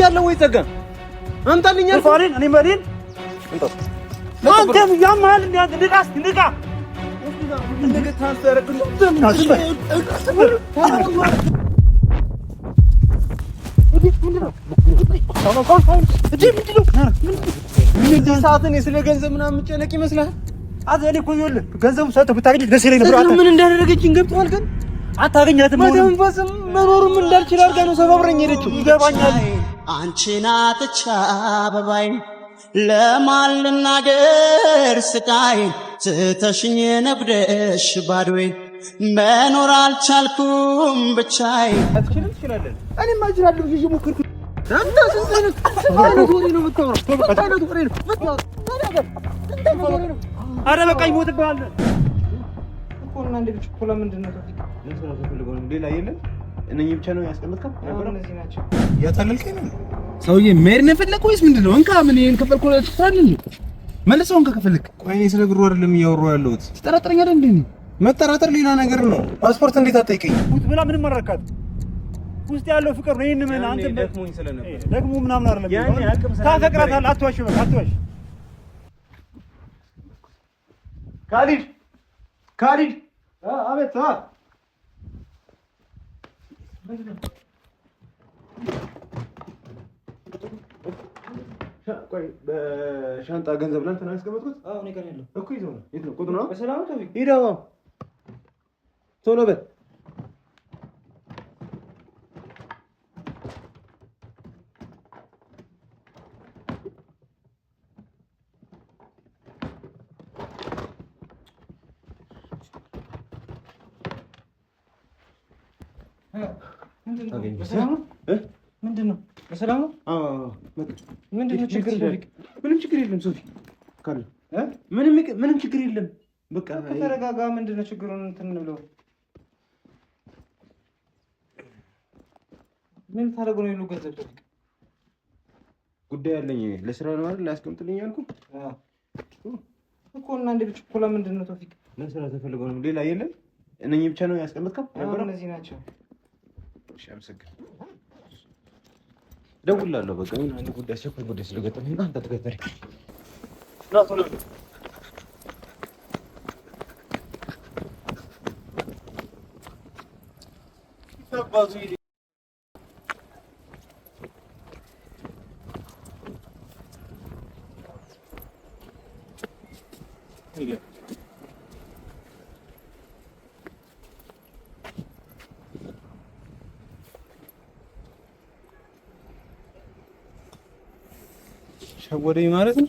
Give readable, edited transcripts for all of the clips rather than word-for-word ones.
ብያለሁ ወይ ጸጋ አምጣልኝ አልኩ እኔ መሪን አንተም ያማል እንዲያንድቃስ እንዲቃ እንደገ ታሰረክ ሰዓትን ስለ ገንዘብ ምናምን የምጨነቅ ይመስላል? እኔ እኮ ይኸውልህ ገንዘቡ ሰጥተህ ብታገኝ ደስ ይለኝ ነበር። ምን እንዳደረገችኝ ገብቶሃል? ግን አታገኛትም። መንፈስም መኖርም እንዳልችል አድርጋ ነው ሰባብረኝ ሄደችው። ይገባኛል። አንቺን አጥቻ አበባይ ለማን ልናገር ስቃይን ትተሽኝ ነግደሽ ባዶዬን መኖር አልቻልኩም ብቻዬን። ትችላለህ። እኔማ እችላለሁ ብዬሽ ሞከርኩ። አንተ ስንት አይነት ወሬ ነው የምታወራው? ስንት አይነት ወሬ ነው የምታወራው? ኧረ በቃ ይሞትብሃል እኮ እና እንደ ብቻ ኮላ ምንድን ነው ተፈልገው ነው? ሌላ የለም። እነኚህ ብቻ ነው ያስቀመጥከው? እነዚህ ናቸው። ያታለልከኝ ነው ሰውዬ። መሄድ ነው የፈለከው ወይስ ምንድን ነው? እንካ ምን ይሄን ከፈልኩ ነው ትፋልኝ? መልሰው እንካ ከፈልክ። ቆይ እኔ ስለ ግሩ አይደለም እያወራሁ ያለሁት። ትጠራጠረኛለህ እንዴ? መጠራጠር ሌላ ነገር ነው። ፓስፖርት እንዴት አትጠይቀኝ? ውስጥ ብላ ምንም አረካት። ውስጥ ያለው ፍቅር ነው። ይሄን ምን አንተ ደክሞኝ ስለነበር ደግሞ ምናምን አይደለም። ታፈቅራታለህ። አትዋሽ፣ በቃ አትዋሽ። ካሊድ አቤት። ቆይ በሻንጣ ገንዘብ ላይ እንትን አስቀመጥኩት። አዎ እኔ ጋር ያለው እኮ ይዘው ነው። የት ነው ቁጥሩ ነው? በሰላም ነው። ሂደው ቶሎ በል። ምንድን ነው? በሰላም ነው? አዎ። ምንድን ነው ችግር? ምንም ችግር የለም ሶፊ ካለ ምንም ችግር የለም። በቃ ተረጋጋ። ምንድን ነው ችግሩን? እንትን ብለው ምን ታደርጉ ነው? ይሉ ገንዘብ ሶፊ ጉዳይ አለኝ ለስራ ነው አይደል? ላስቀምጥልኝ አልኩህ እኮ እና እንደ ብቻ ኮላ ምንድን ነው ቶፊቅ? ለስራ ተፈልገው ነው። ሌላ የለም። እነኚህ ብቻ ነው ያስቀመጥከው? እነዚህ ናቸው። እሺ አመሰግናለሁ። ደውላለሁ። በቃ ምን አንድ ጉዳይ አስቸኳይ ጉዳይ ስለገጠመኝ አንተ ተከተለኝ። ና ቶሎ ተባዙ ሸወደኝ ማለት ነው።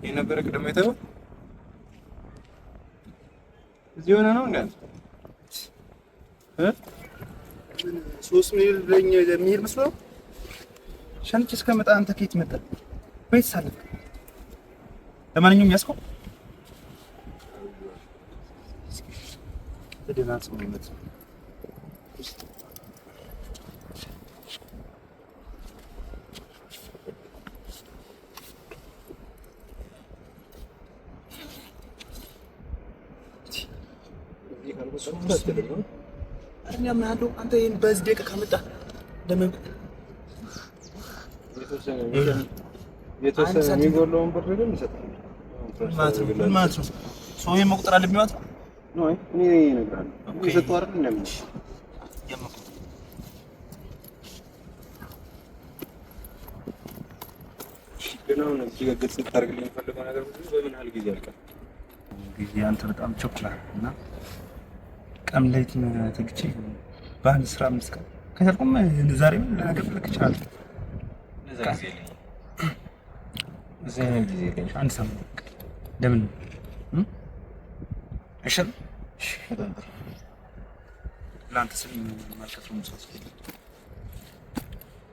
የነበረ ቅድም አይተኸው እዚህ ሆነ ነው እንዴ? 3 ሚሊዮን ለኛ የሚሄድ መስሎ ሸንቺ እስከመጣ አንተ ከየት መጣ? ቤት ሳለክ ለማንኛውም ያስቆም ተደናጽ ማለት እኛም ያለው አንተ ይሄን በዚህ ደቂቃ ካመጣ ለምን የተወሰነ የሚጎለውን ብር ግን ይሰጣል ማለት ነው። ሰው መቁጠር አለብኝ ማለት ነው። አይ እኔ እነግርሃለሁ ይሰጣው አይደል? እንደምን ግን አሁን እዚህ ጋር ግልጽ ልታደርግልኝ የምፈልገው ነገር በምን ያህል ጊዜ ያልቃል? ጊዜ አንተ በጣም ቸኩለሃል እና ቀን ሌሊት ተግቼ በአንድ ስራ አምስት ቀን ከሰርኩም ዛሬም ልነግርህ እችላለሁ። አንድ ሳምንት ለምን አይሻልም? ለአንተ ስል ማልቀስ ነው የምትሰጠው።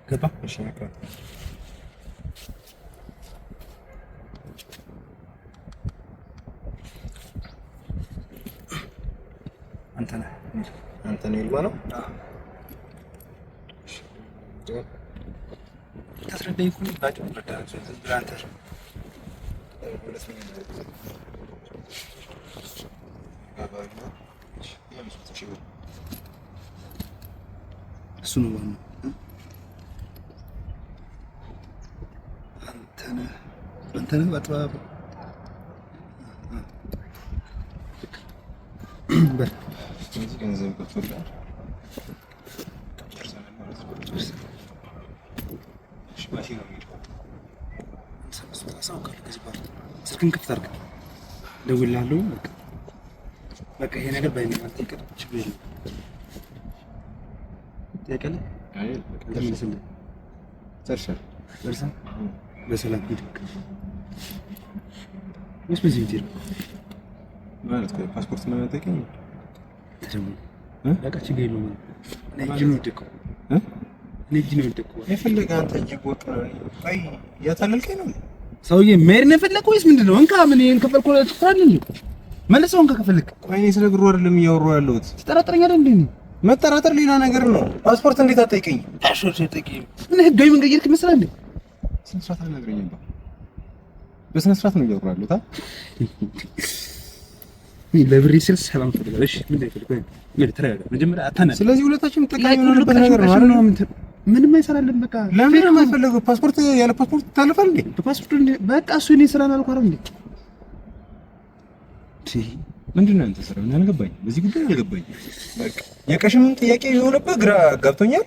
ገባ? እሺ ነበር አንተ ነህ ይልማ ነው። ታስረዳኝ እኮ ነው ባጭ ወረዳች ዝብራንተር እሱ ነው ዋናው። አንተ ነህ ባጥባብ እዚህ ገንዘብ ገብቶልሃል። ስልክን ክፍት አድርግ፣ እደውልልሃለሁ። በቃ ይሄ ነገር ባይነካት ይቅር፣ ችግር የለም። ጠይቀኝ። አይ ለምን ጨርሰህ በሰላም ሂድ። ወይስ በዚህ ሂድ ማለት ነው? ፓስፖርት ነው የምጠይቀኝ ደግሞ በቃ ችግር የለውም። እኔ እጅ ነው የወደቅኩት። የፈለገ አንተ እጅ ቦጥ ነው። ቆይ እያታለልከኝ ነው ሰውዬ። መሄድ ነው የፈለግህ ወይስ ምንድን ነው? እንካ ምን ይሄን ከፈልኩ ለጥፋል እንዴ? መልሰው እንካ ከፈልክ። ቆይ እኔ ስለ ግሩ አይደለም እያወራሁ ያለሁት። ትጠራጠረኛለህ እንዴ? መጠራጠር ሌላ ነገር ነው። ፓስፖርት እንዴት አትጠይቀኝ? ፓስፖርት ጠይቀኝ። ምን ህጋዊ መንገድ እየሄድክ ይመስላል እንዴ? ስነ ስርዓት አልነግረኝም። በስነ ስርዓት ነው እያወራሁ ያለሁት። ለብሬ ስል ሰላም ትፈልጋለሽ? ምን ይፈልጋል? ምን ተረጋጋ መጀመሪያ አታና። ስለዚህ ሁለታችንም ጠቃሚ የሆነበት ነገር ነው አይደል? ምንም አይሰራልም። በቃ ለምን ነው የማይፈልገው? ፓስፖርት ያለ ፓስፖርት ታለፋል እንዴ? በፓስፖርት በቃ እሱ እኔ ስራ ነው አልኳት እንዴ? ምንድን ነው አንተ ስራ? ምን አልገባኝ፣ በዚህ ጉዳይ አልገባኝ። በቃ የቀሽምን ጥያቄ የሆነበት ግራ ገብቶኛል።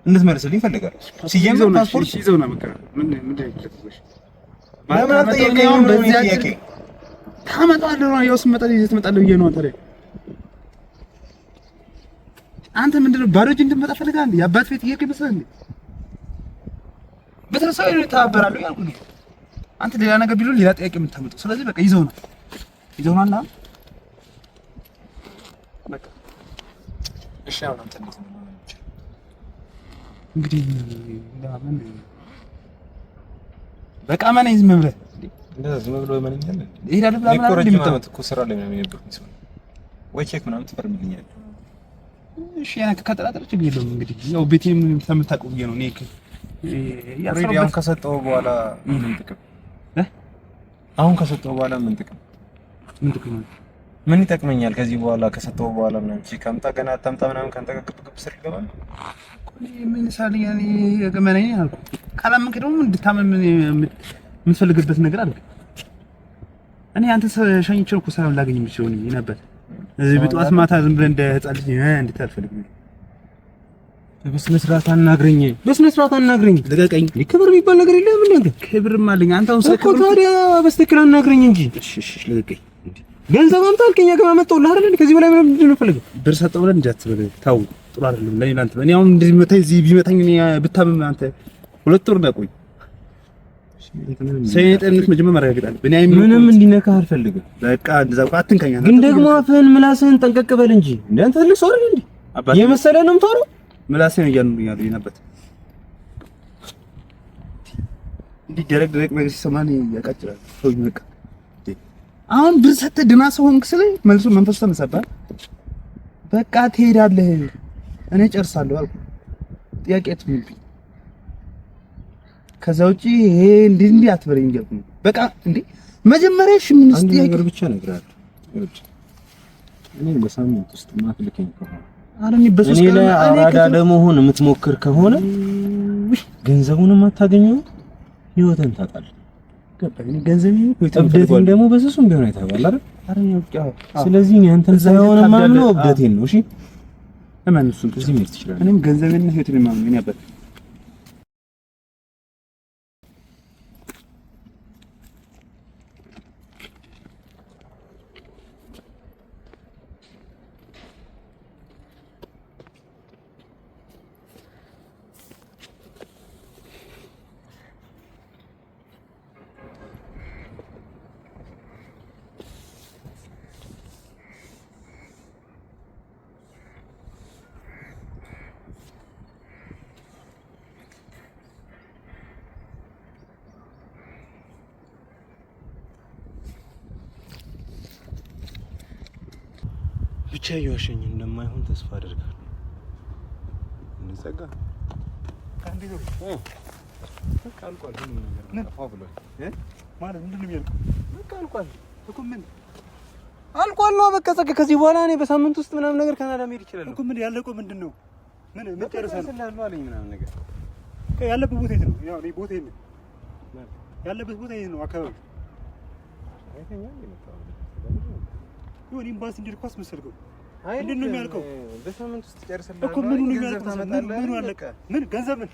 እንድትመልስልኝ እፈልጋለሁ። ሲጀምር ፓስፖርት ይዘው ነው በቃ ምን ይፈልጋለሽ? ለምን አልጠየቀኝም? በዚህ ጥያቄ ታመጣለህ ነው ያው ስመጣ ይዘህ ትመጣለህ ብዬ ነው አንተ ላይ አንተ ምንድነው ባዶ እጅ እንድትመጣ ፈልጋለህ? የአባት ቤት እየሄድክ ይመስላል እንዴ? በተነሳው ተባበራለሁ ያልኩህ ነው። አንተ ሌላ ነገር ቢሉ ሌላ ጥያቄ የምታመጣው። ስለዚህ በቃ ይዘውና በቃ እሺ። አሁን አንተ እንዴት ነው እንግዲህ ለማመን በቃ ማን ዝም ብለህ እንደዛ ዝም ብሎ ማን ይላል? ይሄዳል ብላ ማለት ነው እንደምትመጣ እኮ ስራ ላይ ምናምን የነበርኩኝ ሰው ወይ ቼክ ምናምን ትፈርምልኛለህ? እሺ ያን ከጠራጠር ችግር የለውም። እንግዲህ ያው ቤቴም ተምታውቀው ብዬ ነው። እኔ ያው ከሰጠው በኋላ ምን ጥቅም አሁን ከሰጠው በኋላ ምን ጥቅም ምን ይጠቅመኛል? ከዚህ በኋላ ከሰጠው በኋላ ምናምን ቼክ አምጣ ገና አታምጣ ምናምን ካንተ ጋር ግብ ስር ይገባል። ምን ሳል ያኔ ገመናኝ አልኩ። ካላመንክ ደግሞ እንድታመን የምትፈልግበት ነገር አለ። እኔ አንተ ሸኝቼ እኮ ሰላም ላገኝ የምችለው ነበር። እዚህ በጠዋት ማታ ዝም ብለህ እንደ ህፃን ልጅ እንዴት አልፈልግም። በስነ ስርዓት አናግረኝ፣ በስነ ስርዓት አናግረኝ። ልቀቀኝ። ክብር የሚባል ነገር የለም። ምን ነገር ክብርም አለኝ። አንተ አሁን እኮ ታዲያ በስተክል አናግረኝ እንጂ። እሺ ልቀቀኝ። ገንዘብ አምጣ አልከኝ፣ ገና አመጣሁልህ አይደል? ከዚህ በላይ ምንድን ነው የምፈልገው? ብር ሰጠው ብለህ እንጂ አትበል። ታው ጥሩ አይደለም ለኔ ላንተ። እኔ አሁን እንደዚህ መታይ እዚህ ቢመታኝ እኔ ብታመም አንተ 2 ወር እንዳቆይ ሰይጣንነት መጀመሪያ ማረጋገጥ አለብህ። እኔ ምንም እንዲነካህ አልፈልግም። በቃ እንደዛ አትንካኝ። ግን ደግሞ አፍህን ምላስህን ጠንቀቅ በል እንጂ እንደ አንተ ትልቅ ሰው አይደል እንዴ? የመሰለህ ነው የምታወራው። ምላስህን እያኑኛል ይነበት እንዲህ ደረቅ ነገር ሲሰማኝ ያቃጭላል። ሰው ይመጣ አሁን ብር ሰጥተህ ድና ሰው ሆንክ ስለ መልሶ መንፈስ ተነሳባህ። በቃ ትሄዳለህ፣ እኔ ጨርሳለሁ አልኩ። ጥያቄ አትምልብኝ። ከዛ ውጪ ይሄ እንዲህ አትበለኝ እያልኩ ነው። በቃ እንዴ መጀመሪያ እሺ ምን ጥያቄ ነገር ብቻ እነግርሃለሁ። እኔ በሳምንት ውስጥ ማትልከኝ ከሆነ አረኒ በሶስት ቀን አራዳ ለመሆን የምትሞክር ከሆነ ገንዘቡንም አታገኘው፣ ህይወትን ታጣለህ። ገባኝ። ገንዘብ እብደቴን ደግሞ በስሱም ቢሆን አይተኸዋል አይደል? አረኒ ያው ስለዚህ እኔ አንተን ሳይሆን ማምነው እብደቴን ነው። እሺ እመን እሱን እዚህ ምን ትችላለህ? እኔም ገንዘቤን እና ህይወቴን ማምነው እኔ አባት ብቻ እየዋሸኝ እንደማይሆን ተስፋ አደርጋለሁ። እንዘጋ እንዴት ነው በቃ አልቋል ሁሉ ነገር ጠፋ ብሏል ማለት ምንድነው የሚያልቀው በቃ አልቋል እኮ ምን አልቋል ነው በቃ ጸጋ ከዚህ በኋላ እኔ በሳምንት ውስጥ ምናምን ነገር ካናዳ መሄድ ይችላል እኮ ምን ያለቀው ምንድነው ምን መጨረሻለሁ አለኝ ምናምን ነገር ያለበት ቦታ የት ነው ያው እኔ ቦታ የት ነው ያለበት ቦታ የት ነው አካባቢ አይተኛል የመጣው ይሁን ኢምባሲ እንድልኳስ መሰልከው ምንድን ነው የሚያልቀው በሳምንት ውስጥ ጨርሰናል እኮ ምን ነው የሚያልቀው ምን አለቀ ምን ገንዘብ ምን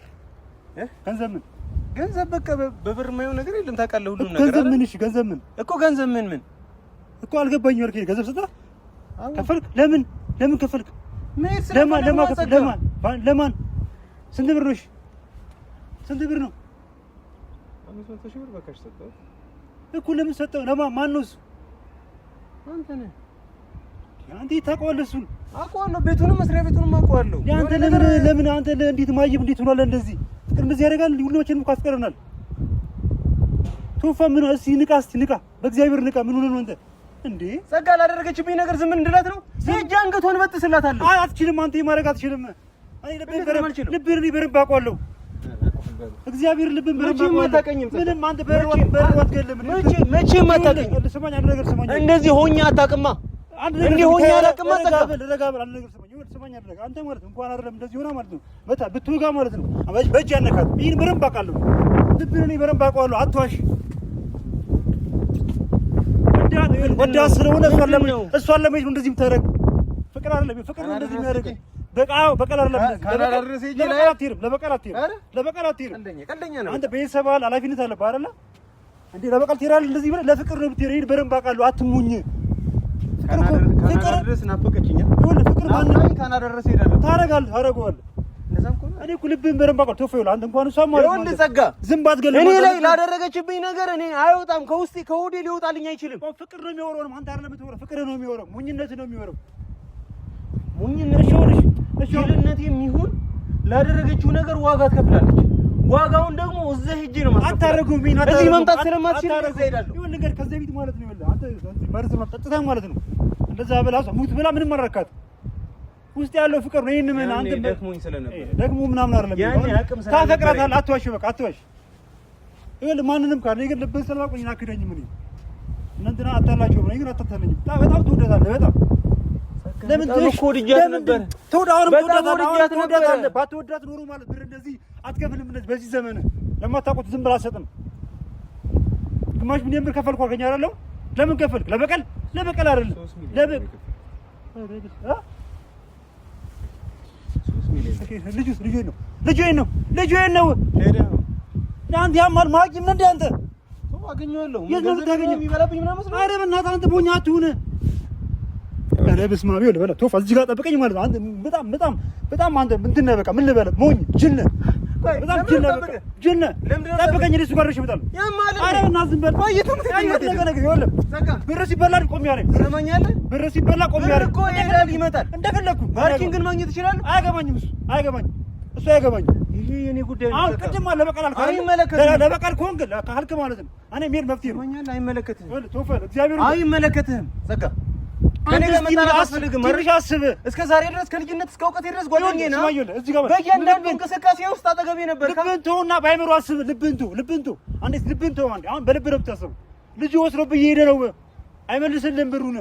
ገንዘብ በቃ በብር የማይሆን ነገር የለም ታውቃለህ ሁሉም ነገር ገንዘብ ምን እሺ ገንዘብ ምን እኮ ገንዘብ ምን እኮ አልገባኝም አልከኝ ገንዘብ ሰጣ ከፈልክ ለምን ከፈልክ ለማን ስንት ብር ነው እሺ ስንት ብር ነው 500 ሺህ ብር በካሽ ሰጠው እኮ ለምን ሰጠው ለማን ማን ነው እሱ አንተ ነህ አንተ ታውቀዋለህ እሱን አውቀዋለሁ ቤቱንም መስሪያ ቤቱንም አውቀዋለሁ አንተ ለምን አንተ እንዴት ማይብ እንዴት ሆናለ እንደዚህ ፍቅር እንደዚህ ያደርጋል ሁላችንም እኮ አፍቀረናል ቶፋ ምን እስኪ ንቃ በእግዚአብሔር ንቃ ምን ሆነ ነው አንተ እንዴ ጸጋ ላደረገችብኝ ነገር ዝም እንድላት ነው ሴት አንገቷን በጥስላታለሁ አትችልም አንተ ማረግ አትችልም አይ ልብህን በረብ አውቀዋለሁ እግዚአብሔር ልብህን በረብ አታውቀኝም ምንም አንተ በረብ አትገልም መቼም አታውቀኝ ስማኝ አንድ ነገር ስማኝ እንደዚህ ሆኜ አታውቅማ እንዴ ሆኜ አላውቅማ ጸጋ ረጋበል አንድ ነገር ስማኝ አንድ ነገር አንተ ማለት እንኳን አይደለም እንደዚህ ሆና ማለት ነው በታ ብትወጋ ማለት ነው በእጅ ያነካት ይሄን በረብ አውቃለሁ ልብህን በረብ አውቀዋለሁ አትዋሽ ወዳ ስለሆነ እሷን ለመሄድ ነው እንደዚህ የምታደርግ ፍቅር አይደለም ፍቅር ነው እንደዚህ የሚያደርግ በቀል አይደለም ለበቀል አትሄድም ቀልደኛ ነው አንተ ቤተሰብ አለ ኃላፊነት አለብህ አይደለ እንዴ ለበቀል ትሄዳለህ እንደዚህ ብለህ ለፍቅር ነው ብትሄድ በደንብ አውቃለሁ አትሙኝ ፍቅር ድረስ ናፈቀችኝ ይሁን ፍቅር ማን ካናዳ ድረስ ሄዳለሁ ታረጋለህ እንደዛም እኮ እኔ እኮ ልብህን በደንብ አውቃለሁ ተፈውላ አንተ እንኳን እሷ ማለት ነው ጸጋ ዝም ባትገለኝ እኔ ላይ ላደረገችብኝ ነገር እኔ አይወጣም ከውስጤ ከሆዴ ሊወጣልኝ አይችልም ፍቅር ነው የሚወረው አንተ አይደለም የምትወረው ፍቅር ነው የሚወረው ሙኝነት ነው የሚወረው ሙኝነት ሆነሽ እሺልነት የሚሆን ላደረገችው ነገር ዋጋ ትከፍላለች ዋጋውን ደግሞ እዛ ሄጄ ነው ማለት አታረጉም ቢና እዚህ መምጣት ስለማትችል እዛ ሄዳለሁ ይሁን ነገር ከዚህ ቤት ማለት ነው ይኸውልህ አንተ መርዝ መጠጥታ ማለት ነው እንደዛ ብላው ሙት ብላ ምንም ማረካት ውስጥ ያለው ፍቅር ነው ይሄን ምን አንተ ደክሞኝ ስለነበር ደግሞ ምናምን አይደለም ያኔ አቅም ሰላም ታፈቅራታለህ አትዋሽ በቃ አትዋሽ ይኸውልህ ማንንም ካለ ነገር ልብህን ስለማቆኝ ናክደኝ ምን እንትና አታላችሁ ነው ይግራ አታታለኝ በጣም ትወደዳለህ በጣም ለምን ኮድጃት ነበር ተወዳዳለህ ባትወዳት ኖሮ ማለት ብር እንደዚህ አትከፍልም እንደዚህ በዚህ ዘመን ለማታውቁት ዝም ብላ አትሰጥም ግማሽ ምን ብር ከፈልኩ አገኛ አይደለም ለምን ከፈልክ ለበቀል አይደለም ልጅ ነው አንተ ያማል ማቂም ነው እንደ አንተ አገኘዋለሁ የሚበላብኝ ምናምን መስሎ አረ በእናትህ አንተ ቦኛ አትሁን አረ በስመ አብ ይወል በላ ቶፋ እዚህ ጋር ጠብቀኝ ማለት አንተ በጣም አንተ እንትን ነህ በቃ ምን ልበለ ሞኝ ጅል ነህ በጣም ጅል ነህ ጠብቀኝ እሱ ጋር እሺ እመጣለሁ አረ በእናትህ ዝም በል ባይቱም ነገር ይወለም ብር ሲበላ ቆም ያለኝ ሰማኛለህ ብር ሲበላ ቆም ያለኝ እኮ ይሄዳል ይመጣል እንደፈለኩ ፓርኪንግን ማግኘት ይችላል አያገባኝም እሱ አያገባኝም ይሄ የኔ ጉዳይ ነው አሁን ቅድም ለበቀል አልኩ አይመለከትም ለበቀል ኮንክ ካልክ ማለት ነው እኔ ምን መፍትሄ ነው ሰማኛለህ አይመለከትህም ቶፋ እግዚአብሔር አይመለከትህም ዘጋ ከኔ ጋር መጣላት አትፈልግም ትንሽ አስብ እስከ ዛሬ ድረስ ከልጅነት እስከ እውቀቴ ድረስ ጓደኛዬ ነህ እዚህ ጋር በእያንዳንዱ እንቅስቃሴ ውስጥ አጠገቤ ነበር ልብህን ተውና ባይመሩ አስብ ልብህን ተው አንዴት ልብህን ተው አንዴ አሁን በልብህ ነው የምታስበው ልጅ ወስሮብህ እየሄደ ነው አይመልስልህም ብሩን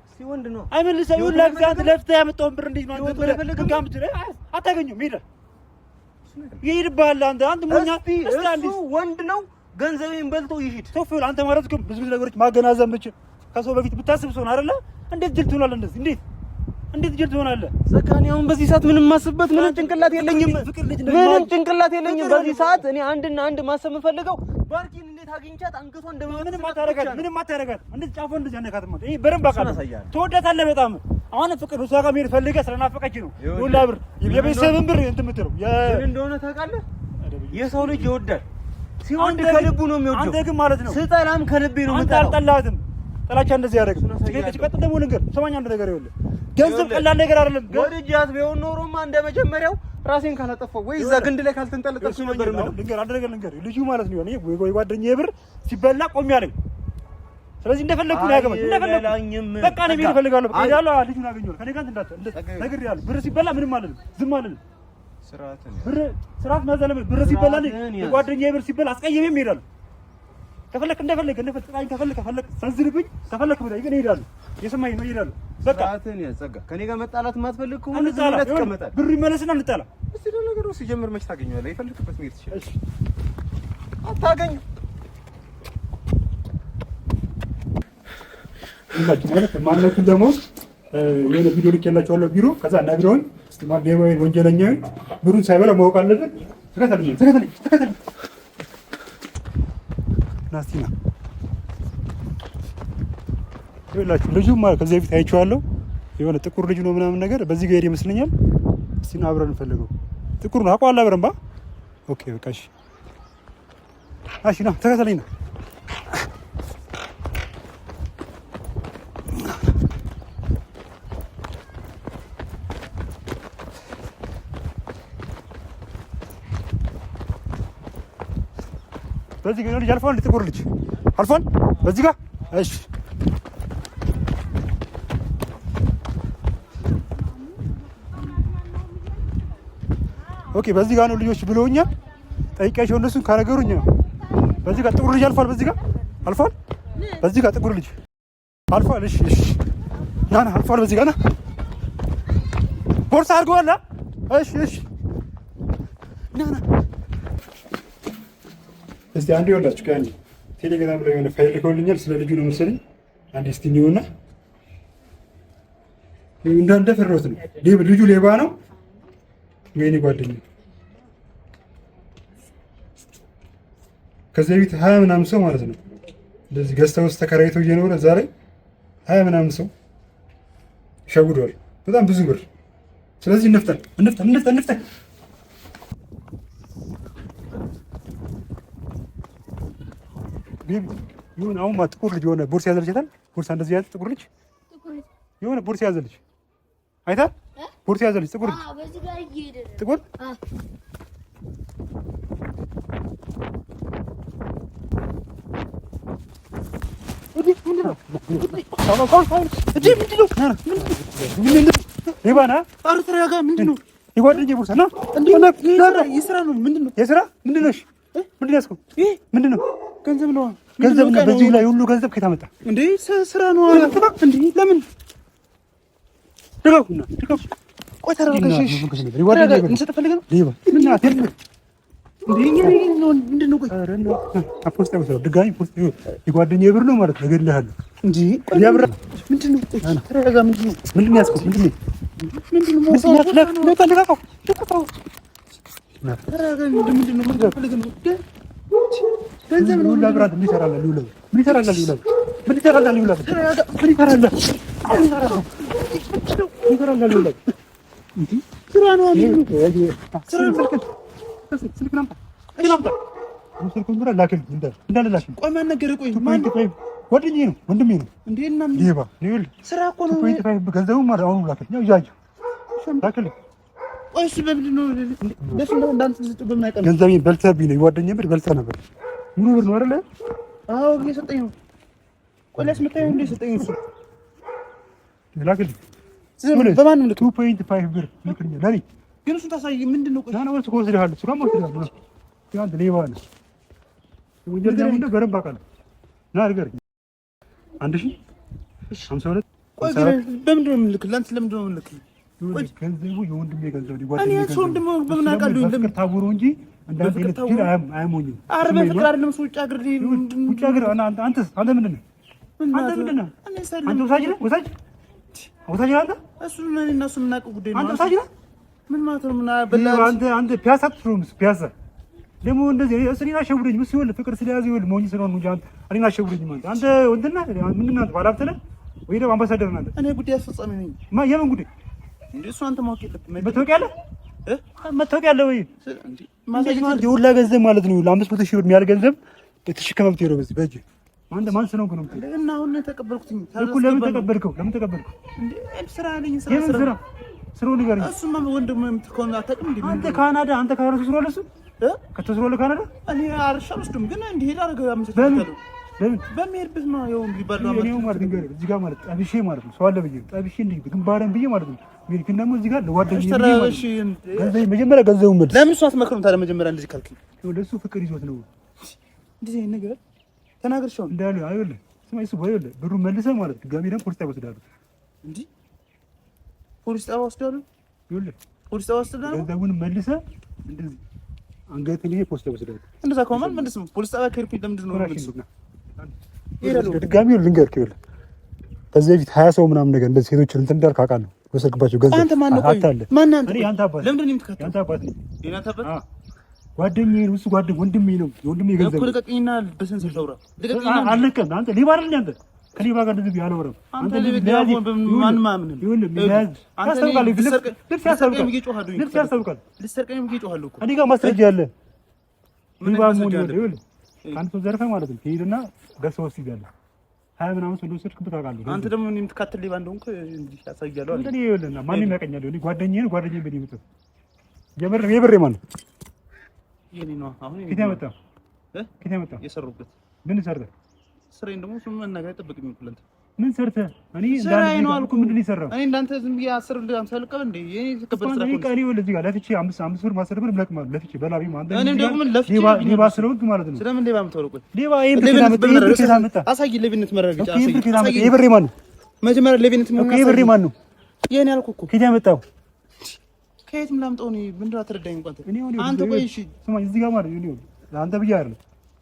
እስቲ ወንድ ነው አይመልስም ይሁን ለግዛት ለፍተህ ያመጣውን ብር እንዴት ነው አንተ በለፈልግም ጋምት አታገኙም ይሄድብሃል አንተ ሞኛ እስቲ ወንድ ነው ገንዘቤን በልቶ ይሄድ ተፈል አንተ ማለት ግን ብዙ ነገሮች ማገናዘብ ምችል ከሰው በፊት ብታስብ ሰው ነው አይደለ እንዴት ጅል ትሆናለህ እንደዚህ እንዴት ጅል ትሆናለህ ዘካኒ አሁን በዚህ ሰዓት ምንም ማስበት ምንም ጭንቅላት የለኝም በዚህ ሰዓት እኔ አንድ ማሰብ የምፈልገው ባርኪን እንዴት አግኝቻት አንገቷን ምንም አታረጋት እንዴት ጫፎ እንደዚህ አነካት ማለት ይሄ በረም ባካ ተወዳታለህ በጣም አሁን ፍቅር ነው ጋር መሄድ ፈልገህ ስለናፈቀች ነው ሁላ ብር የቤተሰብን ብር እንትን የምትለው እንደሆነ ታውቃለህ የሰው ልጅ ይወዳል ሲወድ ከልቡ ነው የሚወደው አንተ ግን ማለት ነው ስጠላም ከልቤ ነው የምጠላው አንተ አልጠላትም ጥላቻ እንደዚህ ያደርግ ሲቀጥል ደግሞ ነገር ሰማኝ አንድ ነገር ይኸውልህ ገንዘብ ቀላል ነገር አይደለም ወድጃት ቢሆን ኖሮማ እንደመጀመሪያው ራሴን ካላጠፋው ወይ እዛ ግንድ ላይ ካልተንጠለጠልኩ ነበር ማለት ልንገር ልጁ ማለት ነው ወይ ጓደኛዬ ብር ሲበላ ቆም ያለኝ ስለዚህ እንደፈለኩ ነው ያገባኝ በቃ ነው የሚፈልጋለሁ በቃ ያለው ልጁን አገኘው ከኔ ጋር እንዳትል ነግሬሃለሁ ብር ሲበላ ምንም አይደለም ዝም አይደለም ስርዓት ማዘለም ብር ሲበላል ጓደኛዬ ብር ሲበላ አስቀየሜም ይሄዳል። ከፈለክ እንደፈለክ ከፈለክ ሰንዝርብኝ ከፈለክ ብለህ ግን ይሄዳል። የሰማኝ ነው ይሄዳል። በቃ ስርዓትን ያጸጋ ከኔ ጋር መጣላት ማትፈልግ ከሆነ እንጣላ ተቀመጣ ብር ይመለስና እንጣላ። እስቲ ለነገሩ ሲጀምር መች ታገኘዋለህ? የፈለክበት መሄድ ትችላለህ። አታገኝ እንላችሁ ማለት ማንነቱ ደግሞ የሆነ ቪዲዮ ልኬላችኋለሁ ቢሮ ከዛ ነግረውኝ እስቲ ማገባይ ወንጀለኛው ብሩን ሳይበላ ማወቅ አለበት። ተከተለኝ ናስቲና ይላችሁ ልጁ ማለት ከዚህ በፊት አይቼዋለሁ። የሆነ ጥቁር ልጅ ነው ምናምን ነገር በዚህ ጋር ይመስለኛል። እስቲ ነው አብረን እንፈልገው። ጥቁር ነው አቋላ አብረን ኦኬ በቃ እሺ ና ተከተለኝ ና በዚህ ጋር ልጅ አልፏል። ጥቁር ልጅ አልፏል በዚህ ጋር እሺ ኦኬ በዚህ ጋር ነው ልጆች ብለውኛል። ጠይቄያቸው እነሱን ካነገሩኝ ነው በዚህ ጋር ጥቁር ልጅ አልፏል። በዚህ ጋር አልፏል። በዚህ ጋር ጥቁር ልጅ አልፏል። እሺ ና አልፏል። በዚህ ጋር ና ቦርሳ አድርገዋል። እሺ ና እስቲ አንዴ ወላችሁ ከአንዴ ቴሌግራም ላይ የሆነ ፋይል ልከውልኛል። ስለ ልጁ ነው መሰለኝ። አንዴ እስቲ እንየውና እንዳንደፈረውት ነው ልጁ ሌባ ነው ወይኔ ጓደኛዬ ከዚህ ቤት 20 ምናምን ሰው ማለት ነው እንደዚህ ገዝተው ውስጥ ተከራይተው እየኖረ ዛሬ 20 ምናምን ሰው ሸውዷል። በጣም ብዙ ብር። ስለዚህ እንፍጠን ይሁን አሁን ጥቁር ልጅ የሆነ ቦርሳ ያዘልችታል። ቦርሳ እንደዚህ ያዘ ጥቁር ልጅ የሆነ ቦርሳ ያዘልች አይታል። ቦርሳ ያዘልች ጥቁር ልጅ በዚህ ጋር እየሄደ ጥቁር ምንድነው? የጓደኛዬ ቦርሳ ነው። የስራ ነው። ምንድነው? የስራ ምንድነው? እሺ ምንድነው ያዝከው? ምንድነው? ገንዘብ ነው። ገንዘብ ነው። በዚህ ላይ ሁሉ ገንዘብ ከየት አመጣ እንዴ? ስራ ነው እንዴ? ለምን ደጋኩና ቆይ ተረጋጋሽ። እንሰጥ ፈልገህ ነው? ሌባ ምን አትል ምንድነው? ቆይ አፖስታ ወሰው ድጋሚ ፖስት የጓደኛዬ ብር ነው ማለት እገድልሃለሁ እንጂ ያብራ ምንድነው? ተረጋጋ። ምንድነው ያዝከው? ምንድነው? ገንዘብ ነው። ለብራት ምን ይሰራል? ምን ይሰራል? ስራ ነው። ቆይ ማን ነገረህ? ቆይ ጓደኛዬ ነው ወንድሜ ነው እንዴ? እና ሌባ ስራ እኮ ነው። ገንዘቡ ማለት አሁን ላክልኝ ያያችሁ ላክልኝ። ቆይ እሱ በምንድን ነው እንዳንተ ልስጥህ? በምን አይቀርም ገንዘቤን በልተህብኝ ነው። የጓደኛዬ ብር በልተህ ነበር። ሙሉ ብር ነው አይደለ? አዎ እየሰጠኝ ነው። ቆይ ላስመጣኝ እንደ ሰጠኝ እሱ ላክልኝ። በማን ነው 2.5 ብር ልክልኝ ለኔ ግን እሱን ታሳይ። ምንድን ነው? ቆይ ና ወልስ ወስደሃለሁ። ሱራም ወስደሃለሁ። አንተ ሌባ ነህ። ወንጀል ደግሞ እንደ በረምባ ቃል ና አድርገህ 1052 ቆይ ግን በምንድን ነው የምልክልህ? ለአንተ ለምንድን ነው የምልክልህ? ቆይ ገንዘቡ የወንድሜ ገንዘብ ነው። ጓደኛዬ እኔ ሰው እንደሞ በምን አውቃለሁ? እንደም ታውሮ እንጂ እንዳንተ አይነት ጅል አያሞኝም። ኧረ በፍቅር አይደለም ሰው ውጭ ሀገር ውጭ ሀገር አንተ ምንድን ነህ? አንተ ወሳጅ ነህ? ወሳጅ ነህ አንተ? እሱ ምን እና እሱ የምናውቀው ጉዳይ ነው። አንተ ወሳጅ ነህ? ምን ማለት ነው? ምን በላ አንተ ፒያሳ ትሩምስ ፒያሳ ደግሞ እንደዚህ እኔን አሸውደኝ ምስ ይኸውልህ ፍቅር ስለያዘ ይኸውልህ ሞኝ ስለሆነ እንጂ እኔን አሸውደኝ ማለት አንተ ወንድና ምንድን ነህ? ባለሀብት ነህ ወይ ደግሞ አምባሳደር ነህ? እኔ ጉዳይ አስፈጻሚ ነኝ። የምን ጉዳይ እንዴ? እሱ አንተ ማወቅ የለብህም። መታወቂያ አለ መታወቂያ አለ ወይ? ማለት የሁላ ገንዘብ ማለት ነው። ለ500 ሺህ ብር የሚያህል ገንዘብ ተሸከመህ ብትሄደው በዚህ በእጅ አንተ ማን ስለሆንክ ነው እና አሁን ነው የተቀበልኩት እኮ። ለምን ተቀበልከው? እንዴ ስራ አለኝ። ስራው ንገረኝ። እሱማ ወንድም የምትከውን አታውቅም እንዴ? አንተ ካናዳ ካናዳ ከተስሮለ ካናዳ እኔ አርሻ አልወስድም ግን እንዲሄድ አድርገው በሚሄድበት ነው ያው እንግዲህ ባለው ማለት ነው እዚህ ጋር ማለት ጠብሼ ማለት ነው ሰው አለ ብዬ ጠብሼ እንዴ ግንባረን ብዬ ማለት ነው ግን ደግሞ እዚህ ጋር ለጓደኛዬ ገንዘብ መጀመሪያ ገንዘቡን መልስ ለምን እሱ አትመክሩም ታዲያ መጀመሪያ እንደዚህ ካልከኝ ለሱ ፍቅር ይዞት ነው እንደዚህ አይነት ነገር ተናገርሽው እንዳለ አይደለ ስማይ እሱ ባይወለ ብሩ መልሰህ ማለት ድጋሚ ደግሞ ፖሊስ ጣቢያ ወስዳለሁ እንዴ ፖሊስ ጣቢያ ወስዳለሁ ይወለ ፖሊስ ጣቢያ ወስዳለሁ ገንዘቡን መልሰህ እንደዚህ አንገት ላይ ፖሊስ ጣቢያ ወስዳለሁ እንደዛ ከሆነ መልስ ፖሊስ ጣቢያ ከሄድኩኝ ለምንድን ነው መልስ ድጋሚ ልንገርክ ይወለ ከዚህ በፊት 20 ሰው ምናምን ነገር እንደዚህ ሴቶችን እንትን እንዳልክ አውቃለሁ ወሰድክባቸው ገንዘብ አንተ ማን ነው ማን አንተ እኔ አንተ አባት ለምንድን ነው የምትከተለው አንተ አባት ነኝ የኔ አንተ አባት ጓደኛዬ ነው እሱ ወንድሜ ነው የወንድሜ ገንዘብ እኮ ልቀቅኝና በሰንሰር ተውራ ልቀቅኝና አለቀም አንተ ሌባ አይደል አንተ ከሌባ ጋር እንደዚህ ያለወረም አንተ ሌባ ማን ማምን ይሁን ቢያዝ አስተውቃለሁ ልብስ ያስተውቃል ልብስ ያስተውቃል ልሰርቀኝ ብዬ ጮሃለሁ እኮ እኔ ጋር ማስረጃ አለ ሌባ ሞኝ ይሁን አንተ ዘርፈ ማለት ነው ሄድና ገሰውስ ይጋለ ሀያ ምናምን ሰው እንደወሰድክበት አውቃለሁ አንተ ደግሞ እኔ የምትካተል ሌባ እንደሆንክ እንዲህ ያሳያለሁ እንዴ ይኸውልህና ማንም ያቀኛል እኔ ጓደኛዬ በኔ ምጥፍ የብሬ ማን የኔ ነው አሁን ኪታ መጣ የሰሩበት ምን ሰርተ ስራዬን ደግሞ እሱም መናገር አይጠብቅም ይልኩልንት ምን ሰርተ እኔ ስራዬ ነው አልኩ ምንድን ነው የሰራው እኔ እንዳንተ ዝም ብዬ 10 50 ልቀበል እንዴ የኔ ተከበረ ስራ ነው እኔ ወለ እዚህ ጋር ለፍቼ 5 ብር ማሰር ብር ለቅማለሁ ለፍቼ በላቢ ማለት ነው እኔም ደግሞ ለፍቼ ሌባ ስለሆንክ ማለት ነው ስለምን ሌባ የምትወርቁ ሌባ ይሄን መጣ አሳይ ለቤነት መረጋጫ አሳይ የብሬ ማን ነው መጀመሪያ ለቤነት ምን የብሬ ማን ነው የኔ አልኩ እኮ ኪታ መጣው ከየትም ላምጣው ነው ምንድነው አትረዳኝ እንኳን አንተ ቆይ እሺ ስማኝ እዚህ ጋር ማለት ነው አንተ ብዬ አይደል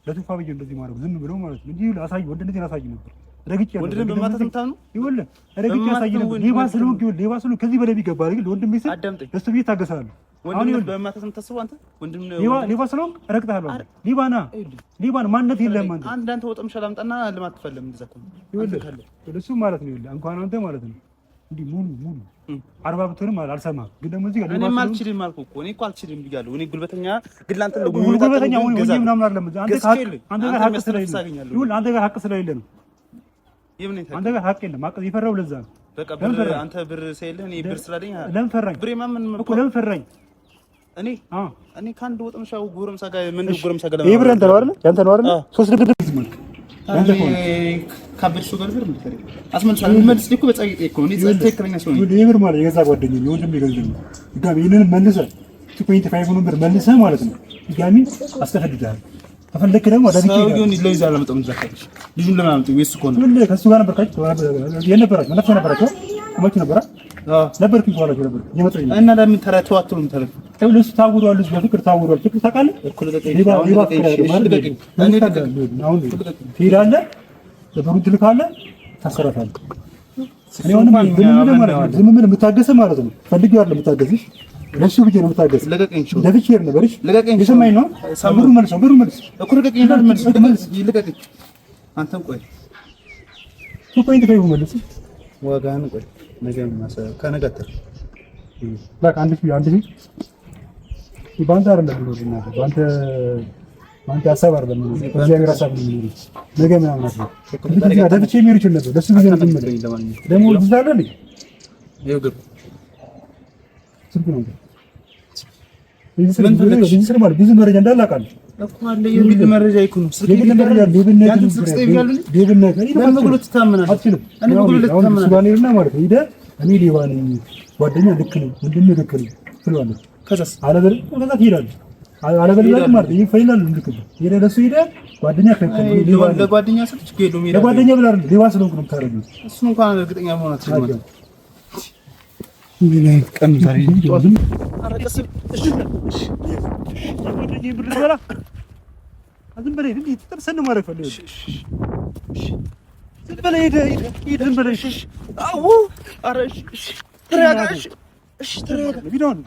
ለቱፋ ብዬ እንደዚህ ማለት ዝም ብሎ ማለት ነው እንጂ አሳይ ወንድነቴን አሳይ ነበር ረግጬ ወንድነቴን በማታተም ታኑ ይወለ ረግጬ አሳይ ነበር ሌባ ስለሆንክ ሌባ ስለሆንክ ከዚህ በላይ ቢገባ አይደል ወንድሜ ሲል ለሱ ብዬ ታገሳለሁ ወንድነቴን በማታተም ተስቦ አንተ ወንድም ሌባ ስለሆንክ ረግጣለሁ ሊባና ማንነት የለም አንተ አንተ ወጥም ሸላምጣና ልማት ተፈለም እንደዛ እኮ ይወለ ለሱ ማለት ነው ይወለ እንኳን አንተ ማለት ነው እንዴ ሙሉ 40 ብትሆንም አልሰማም ግን ደግሞ እዚህ ጋር እኔም አልችልም አልኩ እኮ እኔ እኮ አልችልም ብያለሁ እኔ ጉልበተኛ ግን ላንተ ነው ጉልበተኛ ሆኜ ምናምን አይደለም አንተ ጋር ሀቅ ስለሌለ ይሁን አንተ ጋር ሀቅ ስለሌለ ነው አንተ ጋር ሀቅ የለም ሀቅ የፈራው ለዛ ነው በቃ አንተ ብር ሳይልህ እኔ ብር ስላለኝ ለምን ፈራኝ ብሬማ ምን እኮ ለምን ፈራኝ እኔ ካንድ ወጥምሻው ጎረምሳ ጋር ምን ጎረምሳ ጋር ይሄ ብር አንተ ነው አይደል ያንተ ነው አይደል 3 ድግድግ ዝምልክ ካበድሽው ጋር ብር ምትከሪ አስመልሳለሁ መልስ ልኩ በጻይጤ እኮ ነው ትክክለኛ ሰው ነው ይብር ማለት የገዛ ጓደኛዬ ነው ወንድም ይገዛል ድጋሚ ይሄንን መልሰህ 2.5 ብር መልሰህ ማለት ነው ድጋሚ አስተፈድዳል ተፈለክ ደግሞ ወደ ዲኪ ነው ይለይዛ ለመጣም ዘካሽ ልጁን ለማምጥ ወይስ እኮ ነው ሁሌ ከሱ ጋር ነበርካችሁ የነበራችሁ ማለት ነበራችሁ ማለት ነበራ ነበርኩ ይባላል ነበር የመጣኝ እና ለምን ተራተው አትሉም ተረፈ ለሱ ታውሯል ልጅ በፍቅር ታውሯል ፍቅር ታውቃለህ እኮ ሊባ ማለት እኔ አሁን ትሄዳለህ ለብሩ ትልካለህ ታሰራታለህ እኔ አሁን ዝም ምን የምታገሰ ማለት ነው ፈልጊው አይደለም የምታገስሽ ለሱ ብዬ ነው የምታገስ ለቀቀኝ ለብቻ ነበርሽ ለቀቀኝ የሰማኝ ነው ብሩ መልስ እኮ ለቀቀኝ መልስ ይልቀቀኝ አንተም ቆይ ቆይ እንደፈይው መልስ ዋጋን ቆይ ነገ ማሰብ ከነገተር በቃ አንድ ባንተ አይደለም ነው ባንተ ሀሳብ አይደለም ነው እግዚአብሔር ሀሳብ ነው ነው ነገ ምናምን ነው ከዚህ አዳብቼ የሚሄድ ይችላል ነበር ለሱ ጊዜ ነው ደግሞ ዝዛለ ነው ይኸው ግብ ስልክ ነው ይሄን ስለ ማለት ብዙ መረጃ እንዳላቃል እኮ አለ የግል መረጃ ይኩን ስልክ የግል መረጃ ሌብነት ሌብነት ለምግሉት ታመናል እኔ ምግሉት ታመናል ሱባኔና ማለት ነው ሄደ እኔ ሌባ ነኝ ጓደኛ ልክ ነው ምንድን ነው ልክ ነው ትሏለች ከዛስ አለበል ከዛ ትሄዳለች አለበል ማለት ይሄ ፋይናል ልክ ነው ሄደ ለሱ ሄደ ጓደኛ ከከለ ሌባ ለጓደኛ ሰጥች ሄዶ ሜዳ ለጓደኛ ብላ አይደል ሌባ ስለሆንኩ ነው ታረጋኝ እሱ እንኳን እርግጠኛ መሆን አትችልም ምን ቀን ዛሬ ይወዝም አረቀስ እሺ ጓደኛ ብር በላ አዝም በላይ እንዴ ተጠርሰን ማረፍ ፈለ ዝም በላይ ሄደ ዝም በላይ እሺ አው አረሽ እሺ ተረጋጋሽ እሺ ተረጋጋ ቢዶን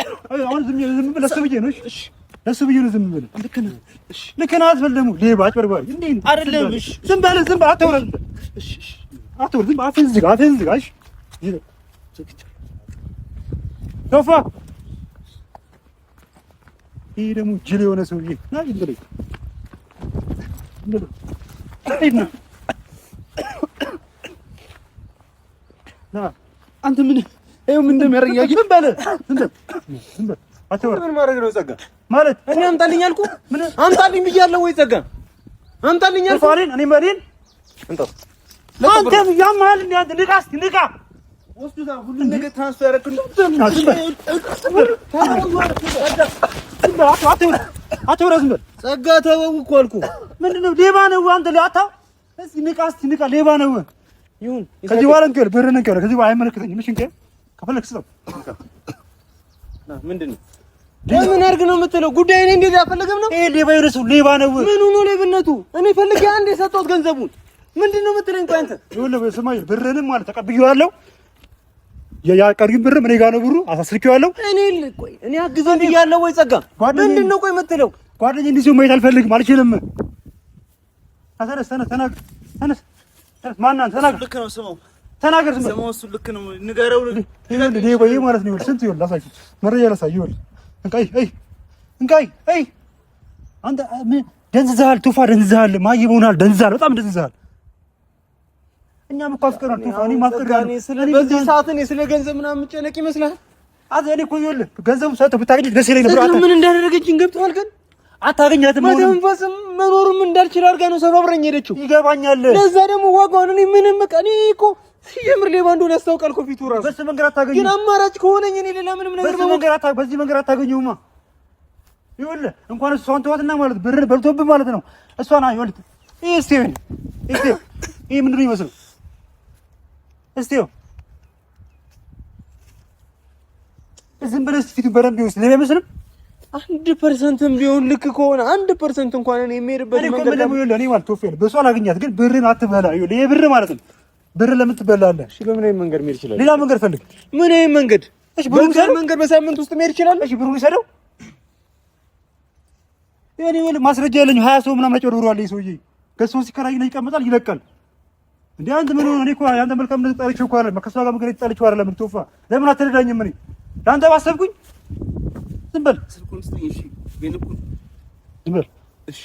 አሁን ዝም ብለህ ለሰብዬ ነው እሺ ለሰብዬ ነው ዝም ብለህ ልክ ነህ እሺ ልክ ነህ አትበል ደግሞ ሌባ አጭበርባሪ እንዴ አይደለም እሺ ዝም በለህ ዝም አትወረድ እሺ አትወረድ ዝም አፍህን ዝጋ እሺ ቶፋ ይሄ ደግሞ ጅል የሆነ ሰውዬ ና ይልኝ አይና ና አንተ ምን ይሄው ምን እንደሚያረጋግ ምን ባለ ዝም በል አትወር ምን ማድረግ ነው ጸጋ ማለት እኔ አምጣልኝ አልኩ ምን አምጣልኝ ብያለሁ ወይ ጸጋ አምጣልኝ አልኩ እኔ ማሪን እንጠው አንተም ያማል እንዴ አንተ ንቃ ወስዱታ ሁሉ ነገር ትራንስፈር ያደረኩልህ አትወራዝም በል ጸጋ ተወው እኮ አልኩህ ምንድነው ሌባ ነው አንተ ላታ እስኪ ንቃ ሌባ ነው ይሁን ከዚህ በኋላ እንከል ብርህን እንከል ከዚህ በኋላ አይመለከተኝም እሺ እንከል ከፈለክ ስጠው ምንድነው ለምን አድርግ ነው የምትለው ጉዳይ እኔ እንደዚህ አፈልገም ነው ይሄ ሌባ ይረሱ ሌባ ነው ምን ሆኖ ሌብነቱ እኔ ፈልጌ አንዴ ሰጠሁት ገንዘቡን ምንድነው የምትለኝ ቆይ አንተ ይኸውልህ ስማኝ ብርህንም ማለት ተቀብዬዋለሁ ያ ቀሪም ብር ምን ጋር ነው ብሩ አሳስልኬዋለሁ እኔ አግዘን ብያለሁ ወይ ጸጋ ምንድነው ቆይ የምትለው ጓደኛዬ እንዲህ ሲሆን ማየት አልፈልግም አልችልም ተነስ ማን አንተ ተናገር ልክ ነው ስማው ተናገር ስማው እሱ ልክ ነው ንገረው ሌባ ይሄ ማለት ነው ስንት ይኸውልህ ላሳይህ መረጃ ላሳይህ ይኸውልህ እንቃይ አንተ ደንዝዘሃል ቱፋ ደንዝዘሃል ማየብ ሆነሃል ደንዝዘሃል በጣም ደንዝዘሃል እኛም እኮ አፍቀናል ቱፋ እኔ ማፍቀራለሁ በዚህ ሰዓት እኔ ስለ ገንዘብ ምናምን የምጨነቅ ይመስልሃል እኔ እኮ ይኸውልህ ገንዘቡ ሰጥተህ ብታገኝ ደስ ይለኝ ነበር ምን እንዳደረገችኝ ገብቶሃል ግን አታገኛትም መተንፈስም መኖርም እንዳልችል አድርጋ ነው ሰባብረኝ ሄደችው ይገባኛል ለዛ ደግሞ ዋጋውን እኔ ምንም በቃ እኔ እኮ የምር ሌባ እንደሆነ ያስታውቃል እኮ ፊቱ ራሱ በዚህ መንገድ አታገኘው ግን አማራጭ ከሆነኝ እኔ ሌላ ምንም ነገር በዚህ መንገድ አታገኘውማ ይኸውልህ እንኳን እሷን ተዋትና ማለት ብርን በልቶብህ ማለት ነው እሷን ይኸውልህ ይሄ ምንድን ነው ይመስል ዝም ብለህ ፊቱን በደንብ ይወስድ ሌባ አይመስልም 1% ቢሆን ልክ ከሆነ 1% እንኳን እኔ የምሄድበት መንገድ ነው እኔ ማለት ተወፈለ በሷ አላገኛት ግን ብርን አትበላ ይኸውልህ ይሄ ብር ማለት ነው ብር ለምን ትበላለህ እሺ በምን አይነት መንገድ መሄድ ይችላል ሌላ መንገድ ፈልግ ምን አይነት መንገድ እሺ መንገድ በሳምንት ውስጥ መሄድ ይችላል እሺ ብሩን ይሰደው እኔ ወል ማስረጃ ያለኝ 20 ሰው ምናምን አጭበርብሯል ይሄ ሰውዬ ከሰው ሲከራይ ነው ይቀመጣል ይለቃል እንዴ አንተ ምን ሆነ እኔ እኮ ያንተ መልካም ነው ተጣልቼው እኮ አይደለም ከሷ ጋር መንገድ ተጣልቼው አይደለም ተወፋ ለምን አትረዳኝም እኔ ለአንተ ባሰብኩኝ ዝም በል ስልኩን ስጠኝ እሺ ቤልኩን ዝም በል እሺ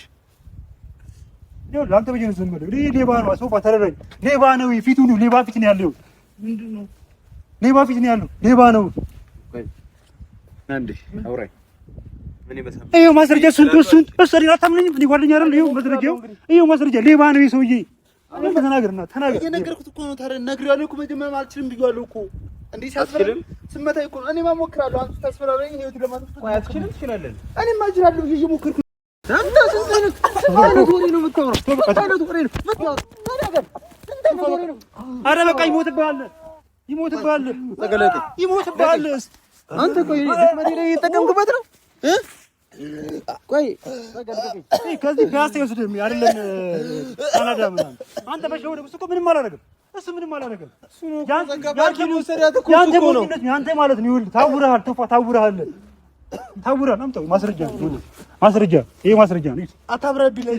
ይኸው ለአንተ በጀን ዝም በል ሌባ ነው ሶፋ ተረዳኝ ሌባ ነው ፊቱ ነው ሌባ ፊት ነው ያለው ምንድነው ሌባ ፊት ነው ያለው ሌባ ነው ቆይ አንዴ አውራኝ ምን ይመስላል ይኸው ማስረጃ እሱን እሰሪና አታምነኝም እኔ ጓደኛ አይደል ይኸው ማስረጃ ሌባ ነው ይሄ ሰውዬ አንተ ተናገርና ተናገር እየነገርኩት እኮ ነው ታዲያ ነግሬያለሁ እኮ መጀመሪያ አልችልም ብዬዋለሁ እኮ እንዴ ሲያስፈራኝ ስመታኝ እኮ እኔ ማሞክራለሁ አንተ ታስፈራራኝ ህይወት ለማጥፋት አትችልም ትችላለህ እኔማ እችላለሁ ብዬ እየሞከርኩ አንተ ስንት አይነት ወሬ ነው የምታወራው አይነት ወሬ ነው ኧረ በቃ ይሞትብሃል ተገለጠ ይሞትብሃል አንተ ቆይ መዲና እየተጠቀምክበት ነው ቆይ ከዚህ ፒያሳ ይወስድም አይደለም ካናዳ ምናምን አንተ በሸወደ እሱ እኮ ምንም አላደረገም ያንተ ማለት ነው ይኸውልህ ታውረሃል ተፋ ታውረሃል አምጣው ማስረጃ ይሄ ማስረጃ ነው አታብራብኝ ላይ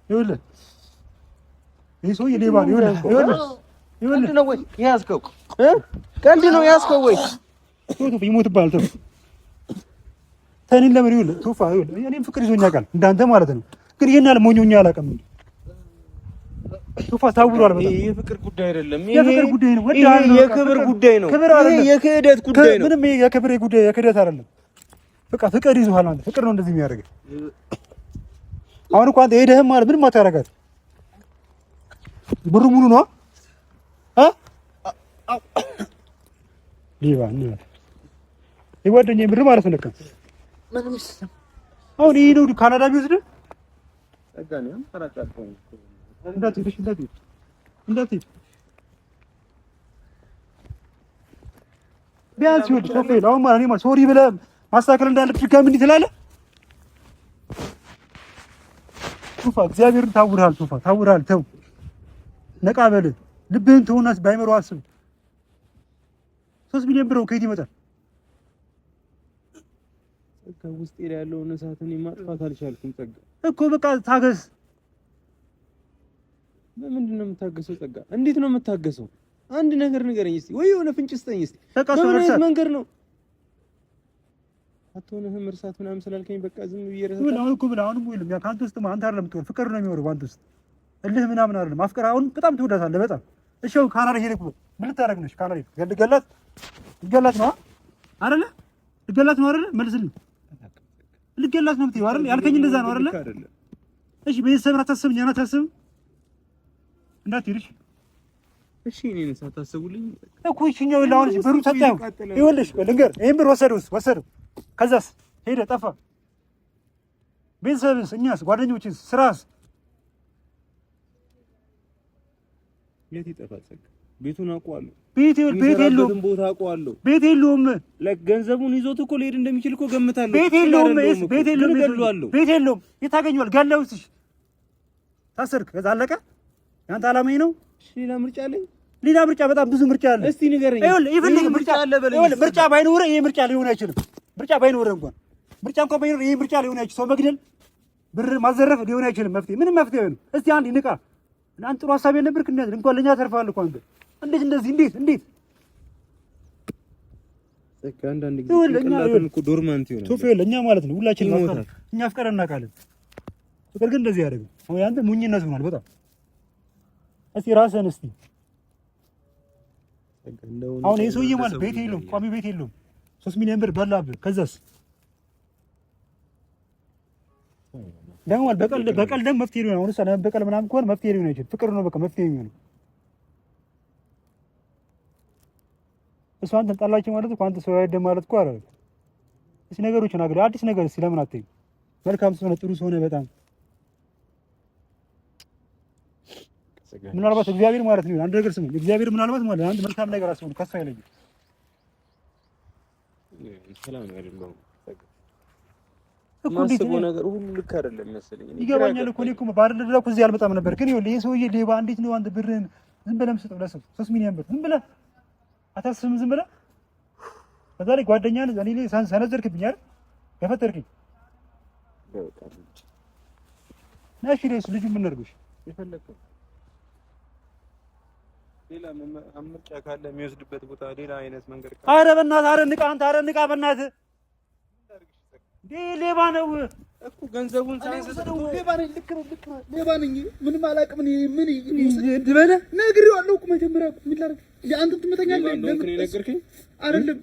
ይኸውልህ ይሄ ሰውዬ ሌባ ነው ይኸውልህ ነው ወይ ያዝከው ቀንድ ነው ያዝከው ወይ ቶቶ ይሞትብሃል ተው ተኔን ለምን ይኸውልህ ቶፋ ይኸውልህ እኔም ፍቅር ይዞኛ ቃል እንዳንተ ማለት ነው ግን ይሄን ያህል ሞኞኛ አላውቅም ቶፋ ታውሯል በጣም ይሄ ፍቅር ጉዳይ አይደለም የፍቅር ጉዳይ ነው ይሄ የክብር ጉዳይ ነው ይሄ የክህደት ጉዳይ ነው ምንም የክብር ጉዳይ የክህደት አይደለም በቃ ፍቅር ይዞሃል አንተ ፍቅር ነው እንደዚህ የሚያደርገው አሁን እኮ አንተ ሄደህም ማለት ምንም አታረጋት ብሩ ሙሉ ነው ሊባ ነው የጓደኛዬ ብር ማለት ነው ለካ ምንም ይሰማ አሁን ይሄ ነው ካናዳ ቢወስድ ጸጋኔም ተራጫጣው እንዳትሄድ ቢያንስ ይኸውልህ ቶፌል አሁን ማለት ነው ሶሪ ብለህ ማስተካከል እንዳለብህ ድጋሚ እንዲህ ትላለህ ቶፋ እግዚአብሔርን ታውርሃል ቶፋ ታውርሃል ተው ነቃ በል ልብህን ተውናስ ባይመሩ አስብ 3 ሚሊዮን ብር ከየት ይመጣል ጸጋ ውስጥ ያለውን እሳትን ማጥፋት አልቻልኩም ጸጋ እኮ በቃ ታገስ ምንድን ነው የምታገሰው ጸጋ እንዴት ነው የምታገሰው አንድ ነገር ንገረኝ እስቲ ወይ የሆነ ፍንጭ ስጠኝ እስቲ በምን መንገድ ነው አትሆነህም እርሳት ምናምን ስላልከኝ በቃ ዝም ብዬ ረሳት ምን አሁን እኮ ብለህ አሁንም ወይ ለምን ካንተ ውስጥ አንተ አይደለም የምትወር ፍቅር ነው የሚወረው አንተ ውስጥ እልህ ምናምን አይደለም ማፍቀር አሁን በጣም ትወዳታለህ በጣም እሺ አሁን ካናዳ ሄደህ ምን ልታደርግ ነሽ ካናዳ ልገላት ነው አይደለ ልገላት ነው አይደለ መልስልኝ ልገላት ነው የምትይው አይደል ያልከኝ እንደዛ ነው አይደለ እሺ ቤተሰብን አታስብኝ፣ እኔን አታስብም እንዳትሄድሽ። እሺ እኔን ሳታስቡልኝ እኮ እሺኛው ላውንስ ብሩ ሰጣው። ይኸውልሽ ልንገር፣ ይሄን ብር ወሰደው። ከዛስ ሄደ ጠፋ። ቤተሰብስ፣ እኛስ፣ ጓደኞችስ፣ ስራስ የት ይጠፋል? ቤቱን አውቀዋለሁ። ቤት የለውም። ቦታ አውቀዋለሁ። ቤት የለውም። ገንዘቡን ይዞት እኮ ሊሄድ እንደሚችል እኮ ገምታለሁ። ቤት የለውም። ቤት የለውም። የት ታገኘዋል? ጋላውስ ታሰርክ። ከዛ አለቀ። ያንተ አላማኝ ነው። ሌላ ምርጫ አለኝ። ሌላ ምርጫ፣ በጣም ብዙ ምርጫ አለ። እስቲ ንገረኝ። ይኸውልህ ምርጫ አለ በለኝ። ምርጫ ባይኖርህ ይሄ ምርጫ ሊሆን አይችልም። ምርጫ ባይኖርህ እንኳን ባይኖርህ ይሄ ምርጫ ሊሆን አይችልም። ሰው መግደል፣ ብር ማዘረፍ ሊሆን አይችልም። ምንም መፍትሄ ነው። እስቲ አንድ ንቃ። አንተ ጥሩ ሐሳብ የነበርክ እንኳን ለኛ ተርፋለህ እኮ አንተ። እንዴት አንዳንድ ጊዜ እኮ ዶርማንት ይሆናል። ቶፊል እኛ ማለት ነው ሁላችንም ማፍቀር እኛ አፍቀረን እናውቃለን። ፍቅር ግን እንደዚህ ያደርግ አሁን አንተ ሙኝነት ሆኗል በጣም። እስቲ ራስህን አሁን ይሄ ሰውዬ ማለት ቤት የለውም፣ ቋሚ ቤት የለውም። 3 ሚሊዮን ብር በላብህ። ከዛስ ደግሞ በቀል ደግሞ መፍትሄ ሊሆን አሁን ሰላም በቀል ምናምን ከሆነ መፍትሄ ሊሆን አይችልም። ፍቅር ነው በቃ መፍትሄ የሚሆነው። እሱ አንተን ጣላችሁ ማለት እኮ አንተ ሰው አይደለም ማለት እኮ አይደል? እሺ ነገሮችን አግለ አዲስ ነገር እስኪ ለምን አትይም? መልካም ሰው ነው፣ ጥሩ ሰው ነው በጣም። ምናልባት እግዚአብሔር ማለት ነው አንድ ነገር ስሙ። እግዚአብሔር ምናልባት ማለት አንድ መልካም ነገር አስበው ከሱ አይለኝም። ሰላም ነው አይደለም እኮ እንዴት ነው ነገር ሁሉ ልክ አይደለም መሰለኝ። ይገባኛል እኮ እኔ እኮ ባደረደራ እኮ እዚህ አልመጣም ነበር። ግን ይኸውልህ ይሄ ሰውዬ ሌባ እንዴት ነው አንተ ብርህን ዝም ብለህ የምትሰጠው ለሰው 3 ሚሊዮን ብር ዝም ብለህ አታስብም? ዝም ብለህ ከዛ ላይ ጓደኛህን እኔ ላይ ሰነዘርክብኝ አይደል? ገፈተርክኝ። ናሽ ለስ ልጁ ምን አድርጎሽ የፈለከው ሌላ ምርጫ ካለ የሚወስድበት ቦታ ሌላ አይነት መንገድ ካለ ኧረ በእናትህ ኧረ ንቃ በእናትህ ሌባ ነው እኮ ገንዘቡን ሳይሰጠው ሌባ ነኝ። ልክ ነው ሌባ ነኝ። ምንም አላውቅም። ምን ድበለ ነግሬዋለሁ እኮ መጀመሪያ ምን ላድርግ? አንተ ትመተኛለህ። ለምን ነገርከኝ? አይደለም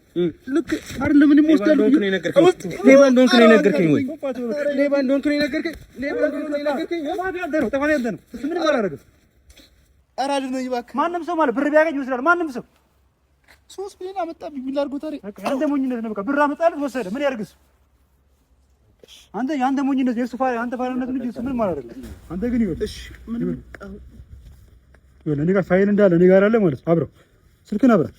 ልክ አይደለም። ምን ወስዳለሁ? ሌባ እንደሆንክ ነው የነገርከኝ ወይ? ሌባ እንደሆንክ ነው የነገርከኝ? ተፋሪ አንተ ነው። እሱ ምንም አላደረገም። ኧረ አይደለም እባክህ። ማንም ሰው ማለት ብር ቢያገኝ ይወስዳል። ማንም ሰው 3 ሚሊዮን አመጣብኝ። ምን ላድርገው ታዲያ? አንተ ሞኝነት ነው በቃ። ብር አመጣለት ወሰደ። ምን ያድርግስ? አንተ ያንተ ሞኝነት የሱ ፋሪ አንተ ፋሪነት ልጅ ምን ማለት ነው? አንተ ግን ይወል እሺ ምንም ይወል እኔ ጋር ፋይል እንዳለ እኔ ጋር አለ ማለት ነው። አብረው ስልክን አብረው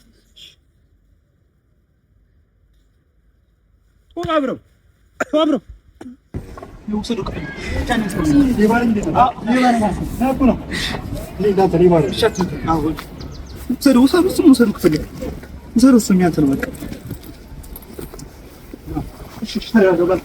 አብረው ይወሰዱ ቀን ቻንስ ሌባን እንዴ ሌባን ነው ነው ሌላ ሌባን ሸት አሁን ሰሩ ክፍል ሰሩ ስም ያንተ ነው በቃ እሺ ታዲያ ገባል